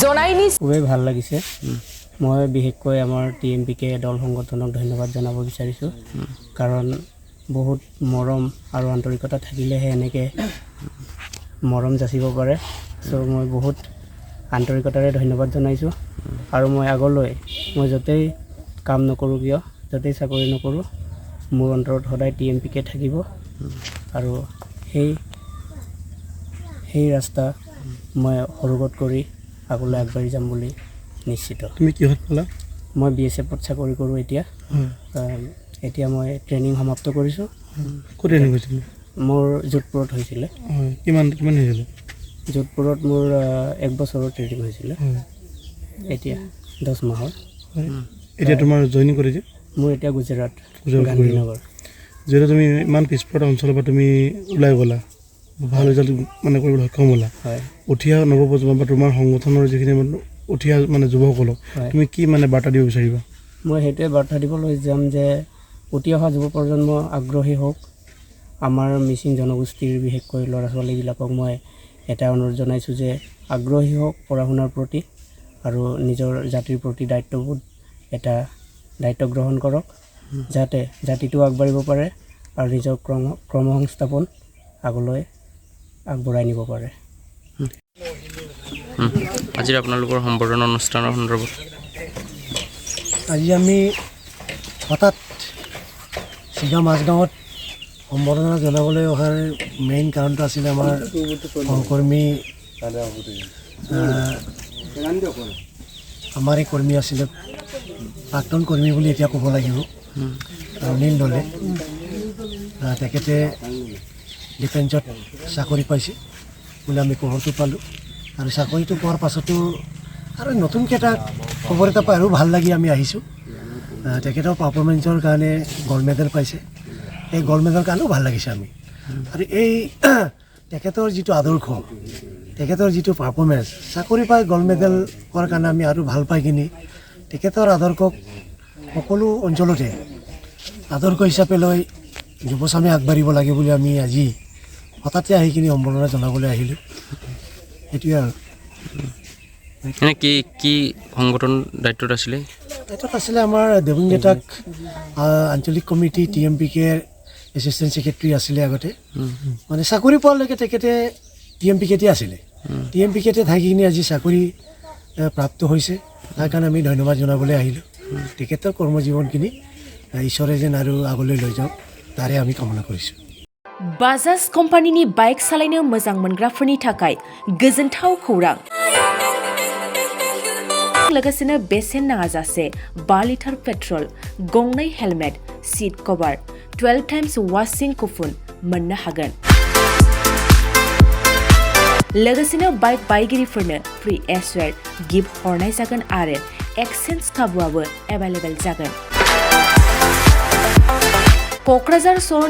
জনাইনি খুবেই ভাল লাগিছে মই বিশেষকৈ আমাৰ টিএমপিকে দল সংগঠনক ধন্যবাদ জনাব বিচাৰিছোঁ কাৰণ বহুত মৰম আৰু আন্তৰিকতা থাকিলেহে এনেকৈ মৰম যাচিব পাৰে সো মই বহুত আন্তৰিকতাৰে ধন্যবাদ জনাইছোঁ আৰু মই আগলৈ মই য'তেই কাম নকৰোঁ কিয় য'তেই চাকৰি নকৰোঁ মোৰ অন্তৰত সদায় টিএমপিকে থাকিব আৰু সেই ৰাস্তা মই সৰুগত কৰি আগলৈ আগবাঢ়ি যাম বুলি নিশ্চিত। তুমি কিহত পালা? মই এস.এফ.আৱত চাকৰি কৰোঁ এতিয়া মই ট্ৰেইনিং সমাপ্ত কৰিছোঁ। ক'ত ট্ৰেইনিং হৈছিলে? মোৰ যোধপুৰত হৈছিলে। কিমান হৈছিলে? যোধপুৰত মোৰ 1 বছৰৰ ট্ৰেইনিং হৈছিলে। এতিয়া 10 মাহৰ। এতিয়া তোমাৰ জইনিং কৰিছে? মোৰ এতিয়া গুজৰাট গান্ধীনগৰ। যিহেতু তুমি ইমান পিছপৰা অঞ্চলৰ পৰা তুমি ওলাই গ'লা ভাল ৰিজাল্ট মানে কৰিবলৈ সক্ষম হ'লা হয় উঠি অহা নৱপ্ৰজন্ম বা তোমাৰ সংগঠনৰ যিখিনি উঠি অহা মানে যুৱকসকলক তুমি কি মানে বাৰ্তা দিব বিচাৰিবা? মই সেইটোৱে বাৰ্তা দিবলৈ যাম যে উঠি অহা যুৱ প্ৰজন্ম আগ্ৰহী হওক। আমাৰ মিচিং জনগোষ্ঠীৰ বিশেষকৈ ল'ৰা ছোৱালীবিলাকক মই এটা অনুৰোধ জনাইছোঁ যে আগ্ৰহী হওক পঢ়া শুনাৰ প্ৰতি আৰু নিজৰ জাতিৰ প্ৰতি দায়িত্ব গ্ৰহণ কৰক যাতে জাতিটো আগবাঢ়িব পাৰে আৰু নিজৰ কৰ্মসংস্থাপন আগলৈ আগবঢ়াই নিব পাৰে। আজি আপোনালোকৰ সম্বৰ্ধনা অনুষ্ঠানৰ সন্দৰ্ভত আজি আমি হঠাৎ চিগা মাজগাঁৱত সম্বৰ্ধনা জনাবলৈ অহাৰ মেইন কাৰণটো আছিলে আমাৰ সহকৰ্মী আমাৰে কৰ্মী আছিলে প্ৰাক্তন কৰ্মী বুলি এতিয়া ক'ব লাগিব নীল দলে তেখেতে ডিফেন্সত চাকৰি পাইছে বুলি আমি খবৰটো পালোঁ আৰু চাকৰিটো পোৱাৰ পাছতো আৰু নতুনকৈ এটা খবৰ এটা পাই আৰু ভাল লাগি আমি আহিছোঁ। তেখেতৰ পাৰফৰ্মেঞ্চৰ কাৰণে গ'ল্ড মেডেল পাইছে এই গ'ল্ড মেডেলৰ কাৰণেও ভাল লাগিছে আমি আৰু এই তেখেতৰ যিটো আদৰ্শ তেখেতৰ যিটো পাৰফৰ্মেঞ্চ চাকৰি পাই গ'ল্ড মেডেল পোৱাৰ কাৰণে আমি আৰু ভাল পাই কিনি তেখেতৰ আদৰ্শক সকলো অঞ্চলতে আদৰ্শ হিচাপে লৈ যুৱচামে আগবাঢ়িব লাগে বুলি আমি আজি হঠাতে আহি কিনি সম্বৰ্ধনা জনাবলৈ আহিলোঁ সেইটোৱে আৰু এনে কি সংগঠন দায়িত্বত আছিলে? দায়িত্বত আছিলে আমাৰ দেৱংগেটাক আঞ্চলিক কমিটি টিএমপিকে এছিষ্টেণ্ট ছেক্ৰেটাৰী আছিলে আগতে মানে চাকৰি পোৱালৈকে তেখেতে টিএমপিকেতে আছিলে টিএমপিকেতে থাকি কিনি আজি চাকৰি প্ৰাপ্ত হৈছে তাৰ কাৰণে আমি ধন্যবাদ জনাবলৈ আহিলোঁ। তেখেতৰ কৰ্মজীৱনখিনি ঈশ্বৰে যেন আৰু আগলৈ লৈ যাওক तारे आमी कामना करिसु। बाजाज कम्पानीनि बाइक सालायनो मोजां मोनग्राफोरनि थाखाय गोजोनथाव खौरां लोगोसेनो बेसेन नाङाजासे 5 लिटार पेट्रल गंनै हेलमेट सीट कभार 12 टाइम्स वाशिं कुपन मोननो हागोन। लोगोसेनो बाइक बायगिरिफोरनो फ्री एसवेर गिफ्ट हरनाय जागोन आरो एक्सचेन्ज खाबुआबो एभेलेबल जागोन। क'क्राझार सहरनि